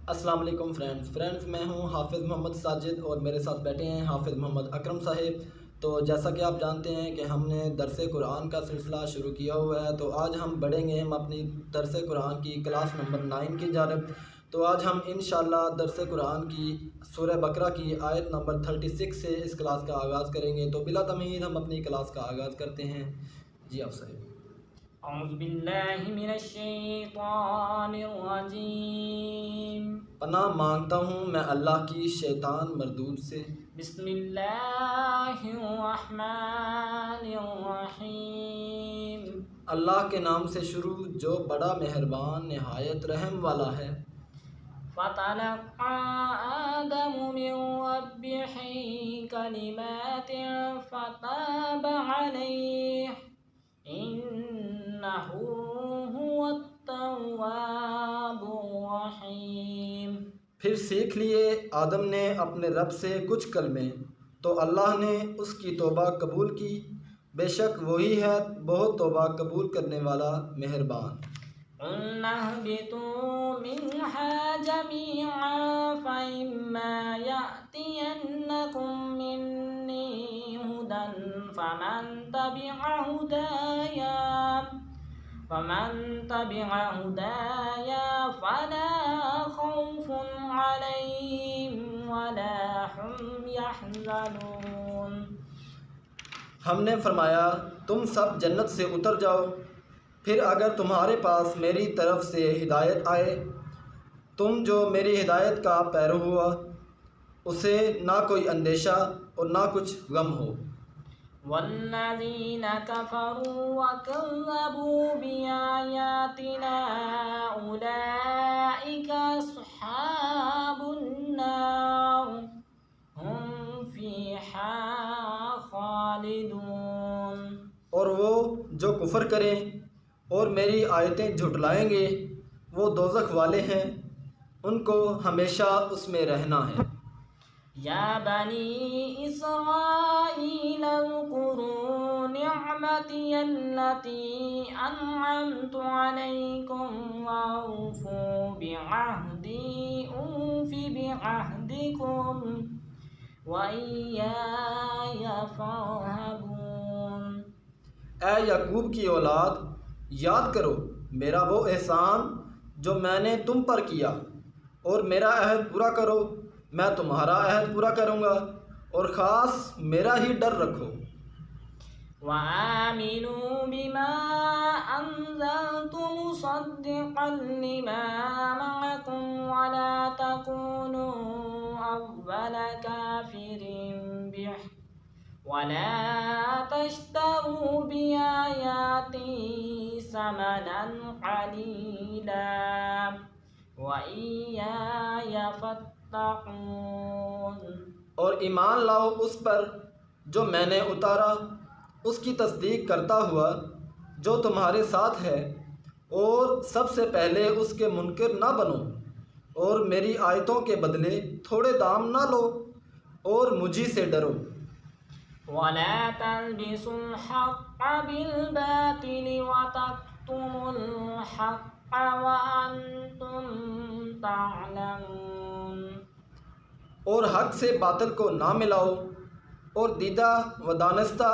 السلام علیکم فرینڈز میں ہوں حافظ محمد ساجد اور میرے ساتھ بیٹھے ہیں حافظ محمد اکرم صاحب۔ تو جیسا کہ آپ جانتے ہیں کہ ہم نے درس قرآن کا سلسلہ شروع کیا ہوا ہے، تو آج ہم بڑھیں گے ہم اپنی درس قرآن کی کلاس نمبر 9 کی جانب۔ تو آج ہم انشاءاللہ درس قرآن کی سورہ بقرہ کی آیت نمبر 36 سے اس کلاس کا آغاز کریں گے۔ تو بلا تمہید ہم اپنی کلاس کا آغاز کرتے ہیں۔ جی آپ صاحب۔ اعوذ باللہ من الشیطان الرجیم۔ پناہ مانگتا ہوں میں اللہ کی شیطان مردود سے۔ بسم اللہ الرحمن الرحیم۔ اللہ کے نام سے شروع جو بڑا مہربان نہایت رحم والا ہے۔ فتلقى آدم من ربه كلمات فتاب عليه إنه هو التواب الرحیم۔ پھر سیکھ لیے آدم نے اپنے رب سے کچھ کلمے، تو اللہ نے اس کی توبہ قبول کی، بے شک وہی ہے بہت توبہ قبول کرنے والا مہربان۔ قُلْنَا اهْبِطُوا مِنْهَا جَمِيعًا فَإِمَّا يَأْتِيَنَّكُم مِّنِّي هُدًى فَمَن تَبِعَ هُدَايَ فَلَا خَوْفٌ عَلَيْهِمْ وَلَا هُمْ يَحْزَنُونَ۔ ہم نے فرمایا تم سب جنت سے اتر جاؤ، پھر اگر تمہارے پاس میری طرف سے ہدایت آئے، تم جو میری ہدایت کا پیرو ہوا اسے نہ کوئی اندیشہ اور نہ کچھ غم ہو۔ والذین کفروا وکذبوا بآیاتنا اولئک اصحاب النار هم فیہا خالدون۔ اور وہ جو کفر کریں اور میری آیتیں جھٹلائیں گے وہ دوزخ والے ہیں، ان کو ہمیشہ اس میں رہنا ہے۔ یا بنی اسرائیل اذکروا نعمتی التی انعمت علیکم واوفوا بعہدی اوف بعہدکم وإیای فارہبون۔ اے یعقوب کی اولاد، یاد کرو میرا وہ احسان جو میں نے تم پر کیا، اور میرا عہد پورا کرو، میں تمہارا عہد پورا کروں گا، اور خاص میرا ہی ڈر رکھو۔ وآمنوا بما انزلت مصدقا لما معكم ولا تكونوا اول كافر به ولا تشتروا بآیاتی ثمنا قلیلا وإیای فاتقون۔ اور ایمان لاؤ اس پر جو میں نے اتارا، اس کی تصدیق کرتا ہوا جو تمہارے ساتھ ہے، اور سب سے پہلے اس کے منکر نہ بنو، اور میری آیتوں کے بدلے تھوڑے دام نہ لو، اور مجھی سے ڈرو۔ ولا تلبسوا الحق بالباطل وتكتموا الحق وأنتم تعلمون۔ اور حق سے باطل کو نہ ملاؤ، اور دیدہ و دانستہ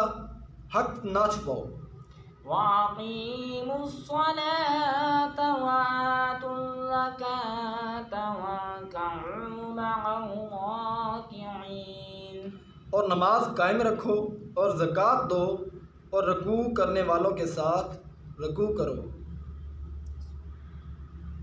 حق نہ چھپاؤ۔ وَأَقِيمُوا الصَّلَاةَ وَآتُوا الزَّكَاةَ وَارْكَعُوا مَعَ الرَّاكِعِينَ۔ اور نماز قائم رکھو اور زکوٰۃ دو، اور رکوع کرنے والوں کے ساتھ رکوع کرو۔